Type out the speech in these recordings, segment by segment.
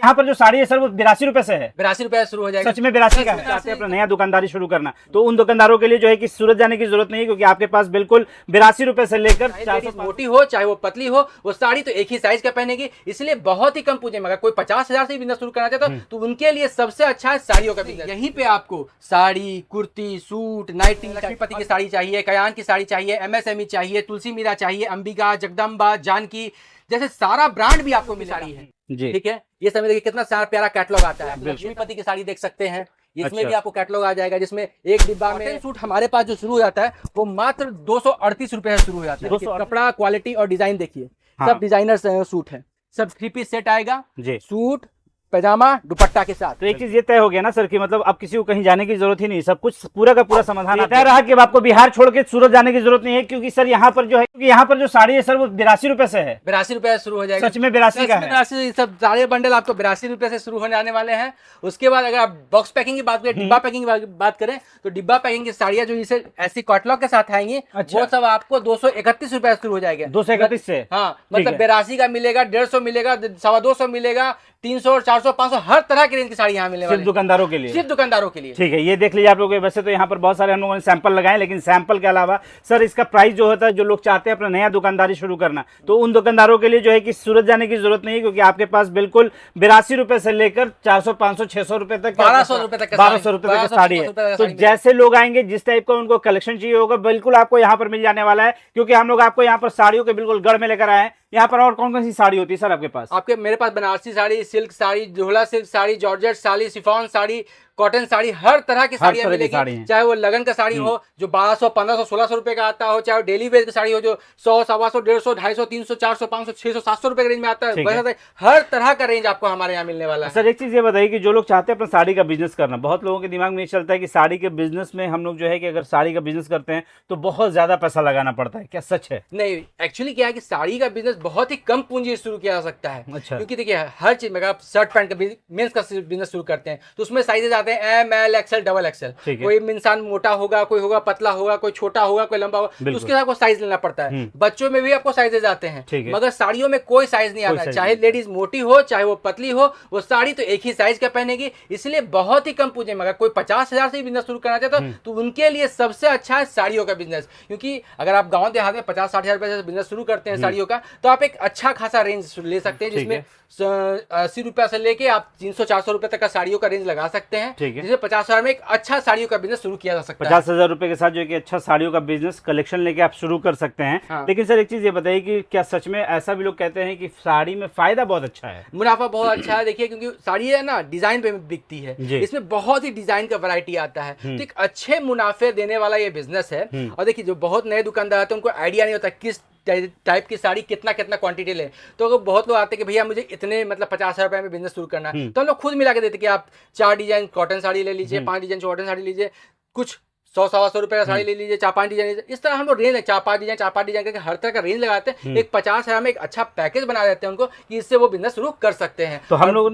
यहाँ पर जो साड़ी है सर वो 82 रुपए से है। 82 रुपए शुरू हो जाएगा। सच में 82 का है। चाहते हैं अपना नया दुकानदारी शुरू करना तो उन दुकानदारों के लिए जो है कि सूरत जाने की जरूरत नहीं है, क्योंकि आपके पास बिल्कुल 82 रुपए से लेकर 400 मोटी हो चाहे वो पतली हो, वो साड़ी तो एक ही साइज का पहनेगी, इसलिए बहुत ही कम पूंजी में अगर कोई 50,000 से बिजनेस शुरू करना चाहता तो उनके लिए सबसे अच्छा है साड़ियों का बिजनेस। यहीं पे आपको साड़ी, कुर्ती, सूट, नाइटी, लक्ष्मीपति की साड़ी चाहिए, कयान की साड़ी चाहिए, MSME चाहिए, तुलसी मीरा चाहिए, अंबिका, जगदम्बा, जानकी जैसे सारा ब्रांड भी आपको मिल रही है जी। ठीक है, ये समय देखिए कितना सारा प्यारा कैटलॉग आता है। लक्ष्मीपति की साड़ी देख सकते हैं, इसमें भी आपको कैटलॉग आ जाएगा, जिसमें एक डिब्बा में सूट हमारे पास जो शुरू हो जाता है वो मात्र 238 रुपए से शुरू हो जाता है। कपड़ा, क्वालिटी और डिजाइन देखिए, सब डिजाइनर सूट है, सब 3 पीस सेट आएगा जी, सूट, पैजामा, दुपट्टा के साथ। तो एक चीज ये तय हो गया ना सर कि मतलब अब किसी को कहीं जाने की जरूरत ही नहीं, सब कुछ पूरा का पूरा समाधान तय रहा कि अब आपको बिहार छोड़ के सूरत जाने की जरूरत नहीं है, क्योंकि सर यहाँ पर जो है, क्योंकि यहाँ पर जो साड़ी है सर वो 82 रुपए से है। 82 रुपए शुरू हो जाएगा। सच में 82 का है। 82 सब सारे बंडल आपको 82 रुपए से शुरू होने आने वाले हैं। उसके बाद अगर आप बॉक्स पैकिंग की बात करें, डिब्बा पैकिंग की बात करें, तो डिब्बा पैकिंग की साड़ियां जो इसे ऐसी कैटलॉग के साथ आएंगी वो सब आपको 231 रुपए शुरू हो जाएगा। 231 से हाँ, मतलब 82 का मिलेगा, 150 मिलेगा, 250 मिलेगा, 300, 400, 500 हर तरह की रेंज की साड़ी यहाँ मिलने वाली है। सिर्फ दुकानदारों के लिए, सिर्फ दुकानदारों के लिए। ठीक है, ये देख लीजिए आप लोग। वैसे तो यहाँ पर बहुत सारे हम लोगों ने सैंपल लगाए, लेकिन सैंपल के अलावा सर इसका प्राइस जो होता है, जो लोग चाहते हैं अपना नया दुकानदारी शुरू करना तो उन दुकानदारों के लिए जो है कि सूरत जाने की जरूरत नहीं है, क्योंकि आपके पास बिल्कुल 82 रुपए से लेकर 400, 500, 600 रुपए तक, 1200 रुपए तक, 1200 रुपए तक साड़ी है। तो जैसे लोग आएंगे, जिस टाइप का उनको कलेक्शन चाहिए होगा, बिल्कुल आपको यहाँ पर मिल जाने वाला है, क्योंकि हम लोग आपको यहाँ पर साड़ियों के बिल्कुल गढ़ में लेकर आए हैं। यहाँ पर और कौन कौन सी साड़ी होती है सर आपके पास? मेरे पास बनारसी साड़ी, सिल्क साड़ी, झोला silk sari, georgette sari, chiffon sari, cotton sari, हर तरह की साड़ियां मिलेगी। चाहे वो लगन का साड़ी हो जो 1200, 1500, 1600 रुपए का आता हो, चाहे वो डेली वेयर की साड़ी हो जो 100, 125, 150, 250, 300, 400, 500, 600, 700 रुपए के रेंज में आता है। हर तरह का रेंज आपको हमारे यहाँ मिलने वाला है। सर एक चीज ये बताइए कि जो लोग चाहते हैं अपना साड़ी का बिजनेस करना, बहुत लोगों के दिमाग में ये चलता है कि साड़ी के बिजनेस में हम लोग जो है कि अगर साड़ी का बिजनेस करते हैं तो बहुत ज्यादा पैसा लगाना पड़ता है, क्या सच है? नहीं, एक्चुअली क्या है कि साड़ी का बिजनेस बहुत ही कम पूंजी शुरू किया जा सकता है। अच्छा। क्योंकि देखिए हर चीज में, अगर आप शर्ट पैंट का मेंस का बिजनेस शुरू करते हैं तो उसमें साइजेस आते हैं ML, XL, XXL। कोई इंसान मोटा होगा, कोई होगा पतला होगा, कोई छोटा होगा, कोई लंबा होगा, तो उसके साथ आपको साइज लेना पड़ता है। बच्चों में भी आपको साइजेस आते हैं, मगर साड़ियों में कोई साइज नहीं आता। चाहे लेडीज मोटी हो चाहे वो पतली हो, वो साड़ी तो एक ही साइज का पहनेगी, इसलिए बहुत ही कम पूंजी में अगर कोई 50,000 से बिजनेस शुरू करना चाहता तो उनके लिए सबसे अच्छा है साड़ियों का बिजनेस। क्योंकि अगर आप गाँव देहात में 50-60 हजार रुपए से बिजनेस शुरू करते हैं साड़ियों का, तो आप एक अच्छा खासा रेंज ले सकते हैं, जिसमें 80 रुपया से लेके आप 300-400 रुपए तक का साड़ियों का रेंज लगा सकते हैं, जिसमें 50,000 में एक अच्छा साड़ियों का बिजनेस शुरू किया जा सकता है। 50,000 रुपए के साथ जो है कि अच्छा साड़ियों का बिजनेस कलेक्शन लेके आप शुरू कर सकते हैं। हाँ। लेकिन सर एक चीज ये बताइए कि क्या सच में ऐसा भी लोग कहते हैं कि साड़ी में फायदा बहुत अच्छा है, मुनाफा बहुत अच्छा है? देखिए, क्योंकि साड़ी है ना डिजाइन पे बिकती है, इसमें बहुत ही डिजाइन का वैरायटी आता है, तो एक अच्छे मुनाफे देने वाला ये बिजनेस है। और देखिए जो बहुत नए दुकानदार आते हैं उनको आइडिया नहीं होता किस टाइप की साड़ी कितना क्वांटिटी ले, तो बहुत लोग आते हैं कि भैया मुझे इतने मतलब 50,000 रुपए में बिजनेस शुरू करना है, तो हम लोग खुद मिला के देते कि आप 4 डिजाइन कॉटन साड़ी ले लीजिए, 5 डिजाइन कॉटन साड़ी लीजिए, कुछ 100-125 रुपए का साड़ी ले लीजिए, 4-5 डिजाइन, इस तरह हम लोग रेंज 4-5 डिजाइन करके हर तरह का रेंज लगाते हैं। एक 50,000 में एक अच्छा पैकेज बना देते हैं उनको कि इससे वो बिजनेस शुरू कर सकते हैं। तो हम लोगों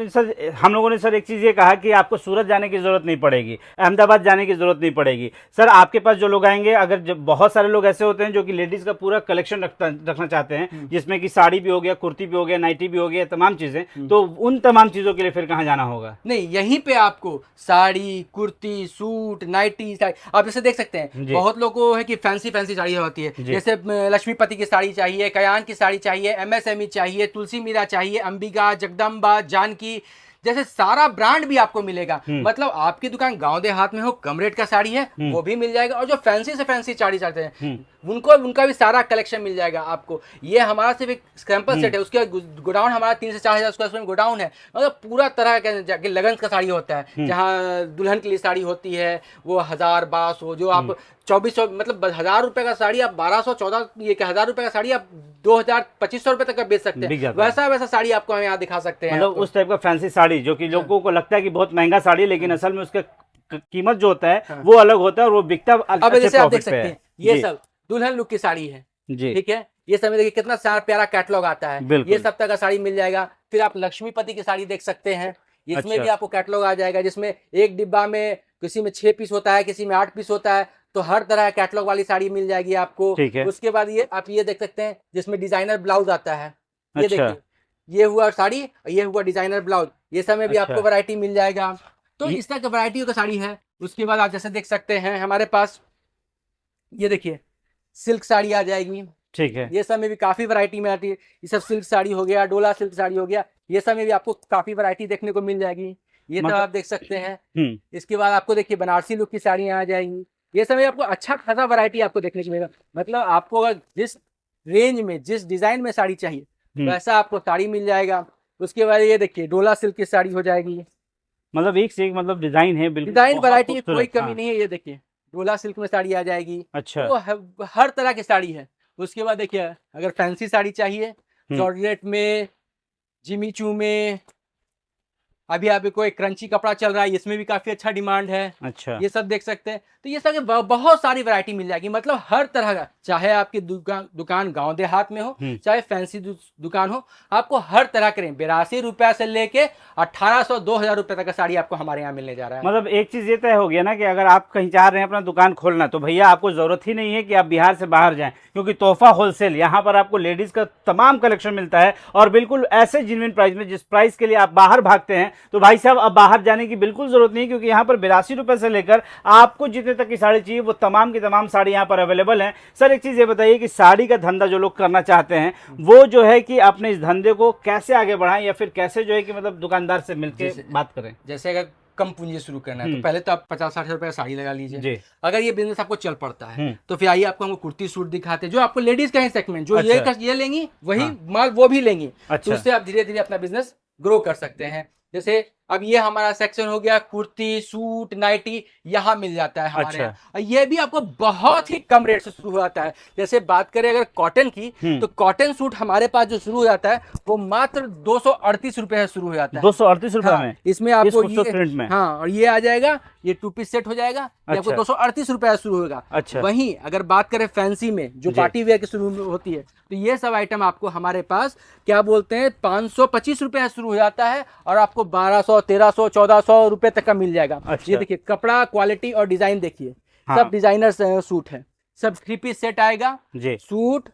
ने सर एक चीज ये कहा कि आपको सूरत जाने की जरूरत नहीं पड़ेगी, अहमदाबाद जाने की जरूरत नहीं पड़ेगी। सर आपके पास जो लोग आएंगे, अगर बहुत सारे लोग ऐसे होते हैं जो कि लेडीज का पूरा कलेक्शन रखना चाहते हैं, जिसमें कि साड़ी भी हो गया, कुर्ती भी हो गया, नाइटी भी हो गया, तमाम चीजें, तो उन तमाम चीजों के लिए फिर कहाँ जाना होगा? नहीं, यहीं पे आपको साड़ी, कुर्ती, सूट, नाइटी, आप जैसे देख सकते हैं बहुत लोगों को है कि फैंसी साड़ी होती है, जैसे लक्ष्मीपति की साड़ी चाहिए, कयान की साड़ी चाहिए, MSME चाहिए, तुलसी मीरा चाहिए, अंबिका, जगदम्बा, जानकी जैसे सारा ब्रांड भी आपको मिलेगा। मतलब आपकी दुकान गांव देहात में हो, कम रेट का साड़ी है वो भी मिल जाएगा, और जो फैंसी से फैंसी साड़ी चाहते हैं उनका भी सारा कलेक्शन मिल जाएगा आपको। ये हमारा सिर्फ एक सैंपल सेट है, उसके गोडाउन हमारा 3 से 4 हजार स्क्वायर फीट में गोडाउन है। मतलब पूरा तरह का लगन का साड़ी होता है, जहाँ दुल्हन के लिए साड़ी होती है वो 1000-1200, जो आप 2400 मतलब 1000 रुपए का साड़ी आप 1200-14 ये 1000 रुपए का साड़ी आप 2000-2500 रुपए तक का बेच सकते हैं। वैसा साड़ी आपको हम यहाँ दिखा सकते हैं। मतलब उस टाइप का फैंसी साड़ी जो कि लोगों को लगता है कि बहुत महंगा साड़ी है, लेकिन असल में उसका कीमत जो होता है वो अलग होता है और वो बिकता अब जैसे आप देख सकते हैं ये सब दुल्हन लुक की साड़ी है, ठीक है, ये सब में देखिए कितना सारा प्यारा कैटलॉग आता है, ये सब तरह का साड़ी मिल जाएगा। फिर आप लक्ष्मीपति की साड़ी देख सकते हैं, इसमें भी आपको कैटलॉग आ जाएगा, जिसमें एक डिब्बा में किसी में 6 पीस होता है, किसी में 8 पीस होता है, तो हर तरह कैटलॉग वाली साड़ी मिल जाएगी आपको। उसके बाद ये आप ये देख सकते हैं जिसमें डिजाइनर ब्लाउज आता है, ये देखिए, ये हुआ साड़ी, ये हुआ डिजाइनर ब्लाउज, ये सब में भी अच्छा। आपको वैरायटी मिल जाएगा। तो ये- इस तरह की वैरायटियों का साड़ी है। उसके बाद आप जैसे देख सकते हैं हमारे पास, ये देखिए सिल्क साड़ी आ जाएगी। ठीक है। ये सब में भी काफ़ी वैरायटी में आती है। ये सब सिल्क साड़ी हो गया, डोला सिल्क साड़ी हो गया, ये सब में भी आपको काफ़ी वैरायटी देखने को मिल जाएगी। ये सब मतलब आप देख सकते हैं। हम्म। इसके बाद आपको देखिए बनारसी लुक की साड़ियाँ आ जाएंगी। ये सब में आपको अच्छा खासा वैरायटी आपको देखने को मिलेगा। मतलब आपको अगर जिस रेंज में, जिस डिज़ाइन में साड़ी चाहिए वैसा आपको साड़ी मिल जाएगा। उसके बाद ये देखिए डोला सिल्क की साड़ी हो जाएगी। मतलब एक से एक मतलब डिजाइन है, बिल्कुल डिज़ाइन बहुत वैरायटी की कोई खूबसूरत। कमी हाँ। नहीं है। ये देखिए डोला सिल्क में साड़ी आ जाएगी। अच्छा। तो हर तरह की साड़ी है। उसके बाद देखिए अगर फैंसी साड़ी चाहिए, जॉर्जेट में, जिमीचू में, अभी अभी कोई क्रंची कपड़ा चल रहा है, इसमें भी काफ़ी अच्छा डिमांड है। अच्छा। ये सब देख सकते हैं। तो ये सब के बहुत सारी वैरायटी मिल जाएगी। मतलब हर तरह का, चाहे आपकी दुकान गांव देहात में हो, चाहे फैंसी दुकान हो, आपको हर तरह के 82 रुपये से लेके 1800 2000 रुपये तक का साड़ी आपको हमारे यहाँ मिलने जा रहा है। मतलब एक चीज ये तय हो गया ना कि अगर आप कहीं चाह रहे हैं अपना दुकान खोलना, तो भैया आपको जरूरत ही नहीं है कि आप बिहार से बाहर जाएं, क्योंकि तोहफा होलसेल यहाँ पर आपको लेडीज का तमाम कलेक्शन मिलता है, और बिल्कुल ऐसे जेन्युइन प्राइस में जिस प्राइस के लिए आप बाहर भागते हैं। तो भाई साहब अब बाहर जाने की बिल्कुल जरूरत नहीं, क्योंकि यहाँ पर 82 रुपए से लेकर आपको जितने तक की साड़ी चाहिए वो तमाम की तमाम साड़ी यहाँ पर अवेलेबल है। सर एक चीज ये बताइए कि साड़ी का धंधा जो लोग करना चाहते हैं वो जो है कि अपने इस धंधे को कैसे आगे बढ़ाएं, या फिर कैसे जो है कि मतलब दुकानदार से मिलकर बात करें। जैसे अगर कम पूंजी शुरू करना है तो पहले तो आप 50-60 रुपए का साड़ी लगा लीजिए जी। अगर ये बिजनेस आपको चल पड़ता है तो फिर आइए आपको हम कुर्ती सूट दिखाते हैं, जो आपको लेडीज का ही सेगमेंट, जो ये लेंगी वही माल वो भी लेंगी। तो उससे आप धीरे धीरे अपना बिजनेस ग्रो कर सकते हैं। जैसे अब ये हमारा सेक्शन हो गया कुर्ती सूट नाइटी, यहाँ मिल जाता है हमारे यहाँ। और ये भी आपको बहुत ही कम रेट से शुरू हो जाता है। जैसे बात करें अगर कॉटन की, तो कॉटन सूट हमारे पास जो शुरू हो जाता है वो मात्र 238 रुपए से शुरू हो जाता है। 238 रुपए में इसमें आपको ये प्रिंट में। हाँ, और ये आ जाएगा, ये 2 पीस सेट हो जाएगा। ये आपको 238 रुपए से शुरू होगा। अच्छा। वहीं अगर बात करें फैंसी में जो पार्टी वेयर की शुरू होती है, तो ये सब आइटम आपको हमारे पास क्या बोलते हैं 525 रुपए से शुरू हो जाता है और आपको 1200 1300 1400 रुपए तक का मिल जाएगा। अच्छा। ये देखिए कपड़ा क्वालिटी और डिजाइन देखिए। हाँ। सब डिजाइनर सूट है, सब 3 पीस सेट आएगा जी। सूट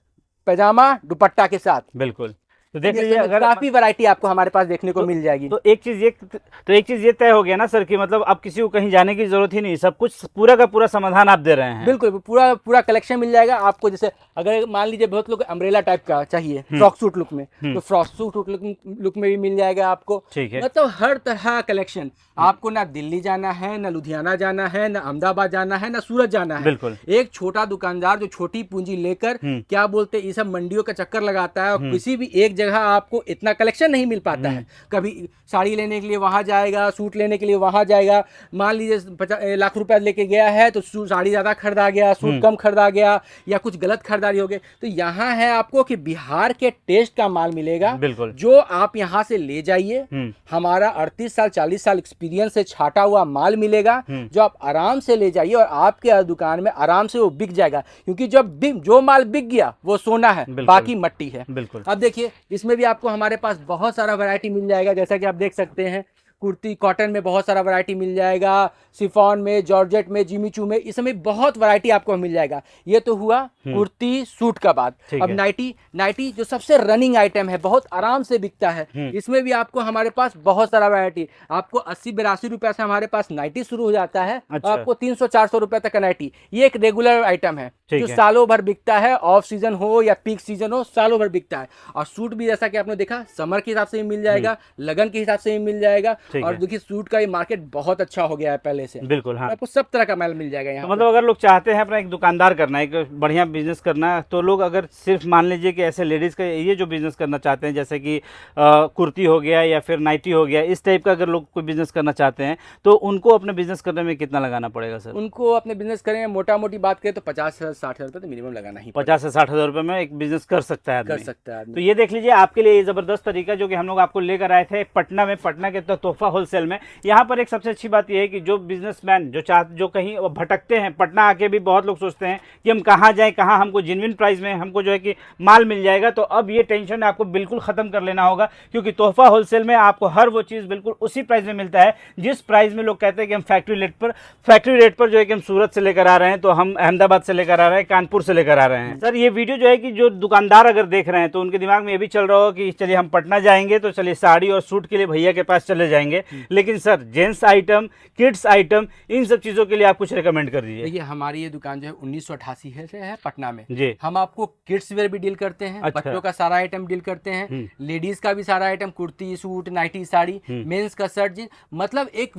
पैजामा दुपट्टा के साथ। बिल्कुल। तो देख लीजिए अगर काफी वैरायटी आपको हमारे पास देखने को मिल जाएगी। तो एक चीज ये तय हो गया ना सर कि मतलब अब किसी को कहीं जाने की जरूरत ही नहीं, सब कुछ पूरा का पूरा समाधान आप दे रहे हैं। बिल्कुल पूरा कलेक्शन मिल जाएगा आपको। जैसे अगर मान लीजिए बहुत लोग अम्ब्रेला टाइप का चाहिए फ्रॉक सूट लुक में, तो फ्रॉक सूट लुक में भी मिल जाएगा आपको। ठीक है। मतलब हर तरह कलेक्शन। आपको ना दिल्ली जाना है, ना लुधियाना जाना है, ना अहमदाबाद जाना है, ना सूरत जाना है। बिल्कुल। एक छोटा दुकानदार जो छोटी पूंजी लेकर क्या बोलते हैं ये सब मंडियों का चक्कर लगाता है, और किसी भी एक जगह आपको इतना कलेक्शन नहीं मिल पाता है। कभी साड़ी लेने के लिए वहां जाएगा, सूट लेने के लिए वहां जाएगा। मान लीजिए 50 लाख रुपया लेके गया है तो साड़ी ज्यादा खरीदा गया, सूट कम खरीदा गया, या कुछ गलत खरीदारी हो गई। तो यहाँ है आपको कि बिहार के टेस्ट का माल मिलेगा। बिल्कुल। जो आप यहाँ से ले जाइए, हमारा 38 साल 40 साल एक्सपीरियंस से छाटा हुआ माल मिलेगा, जो आप आराम से ले जाइए और आपके दुकान में आराम से वो बिक जाएगा। क्योंकि जो माल बिक गया वो सोना है, बाकी मट्टी है। बिल्कुल। अब देखिए इसमें भी आपको हमारे पास बहुत सारा वैरायटी मिल जाएगा। जैसा कि आप देख सकते हैं कुर्ती कॉटन में बहुत सारा वैरायटी मिल जाएगा, शिफॉन में, जॉर्जेट में, जिमीचू में, इसमें बहुत वैरायटी आपको मिल जाएगा। ये तो हुआ कुर्ती सूट का बात। अब नाइटी जो सबसे रनिंग आइटम है, बहुत आराम से बिकता है, इसमें भी आपको हमारे पास बहुत सारा वैरायटी। आपको 80-82 रुपए से हमारे पास नाइटी शुरू हो जाता है। अच्छा। आपको 300-400 रुपए तक का नाइटी, ये एक रेगुलर आइटम है जो है। सालों भर बिकता है। ऑफ सीजन हो या पीक सीजन हो, सालों भर बिकता है। और सूट भी जैसा कि आपने देखा समर के हिसाब से भी मिल जाएगा, लगन के हिसाब से भी मिल जाएगा। और देखिए सूट का ये मार्केट बहुत अच्छा हो गया है पहले से। बिल्कुल। हाँ। आपको सब तरह का माल मिल जाएगा यहाँ। तो मतलब अगर लोग चाहते हैं अपना एक दुकानदार करना, एक बढ़िया बिजनेस करना, तो लोग अगर सिर्फ मान लीजिए कि ऐसे लेडीज का ये जो बिजनेस करना चाहते हैं, जैसे कि कुर्ती हो गया या फिर नाइटी हो गया, इस टाइप का अगर लोग कोई बिजनेस करना चाहते हैं तो उनको अपने बिजनेस करने में कितना लगाना पड़ेगा सर? उनको अपने बिजनेस करें मोटा मोटी बात करें तो 50,000-60,000 रुपये तो मिनिमम लगाना ही। 50 से 60 हजार रुपये में एक बिजनेस कर सकता है कर आदमी। सकता है आदमी। तो ये देख लीजिए आपके लिए ये जबरदस्त तरीका जो कि हम लोग आपको लेकर आए थे पटना में, पटना के तोहफा तोहफा होलसेल में। यहाँ पर एक सबसे अच्छी बात यह है कि जो बिजनेसमैन जो कहीं भटकते हैं, पटना आके भी बहुत लोग सोचते हैं कि हम कहाँ जाएं, कहाँ हमको जेन्युइन प्राइस में हमको जो है कि माल मिल जाएगा, तो अब ये टेंशन आपको बिल्कुल ख़त्म कर लेना होगा, क्योंकि तोहफा होलसेल में आपको हर वो चीज़ बिल्कुल उसी प्राइस में मिलता है जिस प्राइस में लोग कहते हैं कि हम फैक्ट्री रेट पर जो है कि हम सूरत से लेकर आ रहे हैं, तो हम अहमदाबाद से लेकर आ रहे हैं, कानपुर से लेकर आ रहे हैं। सर ये वीडियो जो है कि जो दुकानदार अगर देख रहे हैं तो उनके दिमाग में ये भी चल रहा हो कि चलिए हम पटना जाएंगे तो चलिए साड़ी और सूट के लिए भैया के पास चले जाएंगे, लेकिन sir gents item, kids item, इन सब चीज़ों के लिए आप कुछ रिकमेंड कर दीजिए। देखिए हमारी ये दुकान जो है 1988 से है पटना में जी। हम आपको किड्स वेयर भी डील करते हैं, अच्छा। बच्चों का सारा आइटम डील करते हैं, लेडीज का भी सारा item, kurti, suit, nightie, sari, men's का शर्ट, जींस, मतलब एक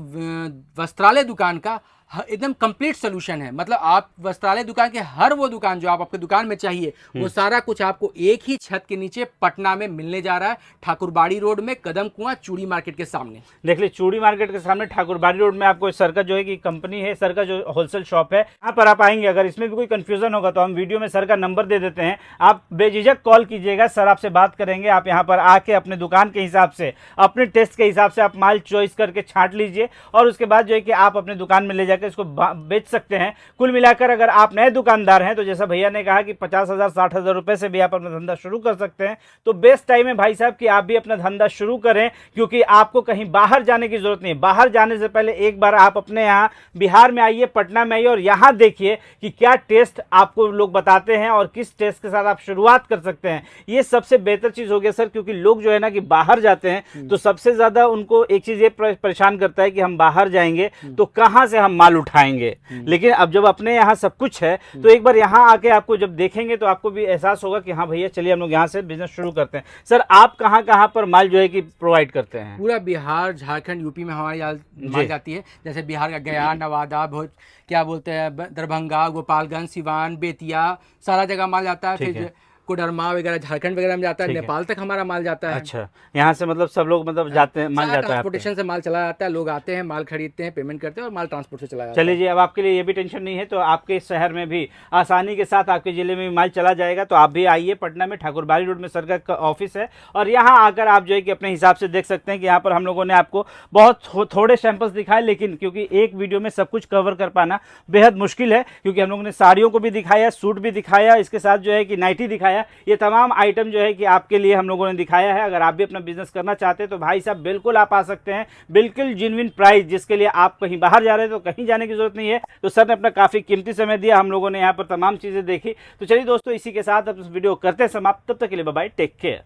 वस्त्रालय दुकान का एकदम कंप्लीट सोल्यूशन है। मतलब आप वस्त्रालय दुकान के हर वो दुकान जो आप आपके दुकान में चाहिए वो सारा कुछ आपको एक ही छत के नीचे पटना में मिलने जा रहा है, ठाकुरबाड़ी रोड में, कदम कुआं चूड़ी मार्केट के सामने। देख लीजिए चूड़ी मार्केट के सामने ठाकुरबाड़ी रोड में आपको सर का जो है कि कंपनी है, सर का जो होलसेल शॉप है, यहाँ पर आप आएंगे। अगर इसमें भी कोई कंफ्यूजन होगा तो हम वीडियो में सर का नंबर दे देते हैं, आप बेझिझक कॉल कीजिएगा, सर आपसे बात करेंगे। आप यहाँ पर आके अपने दुकान के हिसाब से, अपने टेस्ट के हिसाब से आप माल चॉइस करके छांट लीजिए और उसके बाद जो है कि आप अपने दुकान में ले जाकर इसको बेच सकते हैं। कुल मिलाकर अगर आप नए दुकानदार हैं तो जैसा भैया ने कहा कि 50,000 60,000 रुपए से भी आप अपना धंधा शुरू कर सकते हैं, तो बेस्ट टाइम है भाई साहब कि आप भी अपना धंधा शुरू करें, क्योंकि आपको कहीं बाहर जाने की जरूरत नहीं है। बाहर जाने से पहले एक बार आप अपने यहाँ बिहार में आइए, पटना में आइए और यहाँ देखिए कि क्या टेस्ट आपको लोग बताते हैं और किस टेस्ट के साथ आप शुरुआत कर सकते हैं। ये सबसे बेहतर चीज़ हो गया सर, क्योंकि लोग जो है ना कि बाहर जाते हैं तो सबसे ज़्यादा उनको एक चीज़ ये परेशान करता है कि हम बाहर जाएंगे तो कहाँ से हम माल उठाएंगे। लेकिन अब जब अपने यहाँ सब कुछ है तो एक बार यहाँ आके आपको जब देखेंगे तो आपको भी एहसास होगा कि हाँ भैया चलिए हम लोग यहाँ से बिजनेस शुरू करते हैं। सर आप कहाँ पर माल जो है कि प्रोवाइड करते हैं? पूरा बिहार, झारखंड, यूपी में हमारी माल जाती है। जैसे बिहार का गया, नवादा, क्या बोलते हैं, दरभंगा, गोपालगंज, सिवान, बेतिया, सारा जगह माल जाता है। फिर कोडरमा वगैरह झारखंड वगैरह में जाता है, नेपाल तक हमारा माल जाता है। अच्छा, यहाँ से मतलब सब लोग मतलब जाते हैं, माल जाता है, ट्रांसपोर्टेशन से माल चला जाता है, लोग आते हैं, माल खरीदते हैं, पेमेंट करते हैं और माल ट्रांसपोर्ट से चला जाता है। चलिए जी, अब आपके लिए ये भी टेंशन नहीं है, तो आपके शहर में भी आसानी के साथ आपके जिले में भी माल चला जाएगा। तो आप भी आइए, पटना में ठाकुरबाड़ी रोड में सर का ऑफिस है और यहाँ आकर आप जो है कि अपने हिसाब से देख सकते हैं कि यहाँ पर हम लोगों ने आपको बहुत थोड़े सैंपल्स दिखाए, लेकिन क्योंकि एक वीडियो में सब कुछ कवर कर पाना बेहद मुश्किल है, क्योंकि हम लोगों ने साड़ियों को भी दिखाया, सूट भी दिखाया, इसके साथ जो है कि नाइटी दिखाया। ये तमाम आइटम जो है कि आपके लिए हम लोगों ने दिखाया है। अगर आप भी अपना बिजनेस करना चाहते हैं तो भाई साहब बिल्कुल आप आ सकते हैं, बिल्कुल जेन्युइन प्राइस, जिसके लिए आप कहीं बाहर जा रहे हैं तो कहीं जाने की जरूरत नहीं है। तो सर ने अपना काफी कीमती समय दिया, हम लोगों ने यहाँ पर तमाम चीजें देखी। तो चलिए दोस्तों, इसी के साथ अब इस वीडियो करते हैं समाप्त। तब तक के लिए बाय बाय, टेक केयर।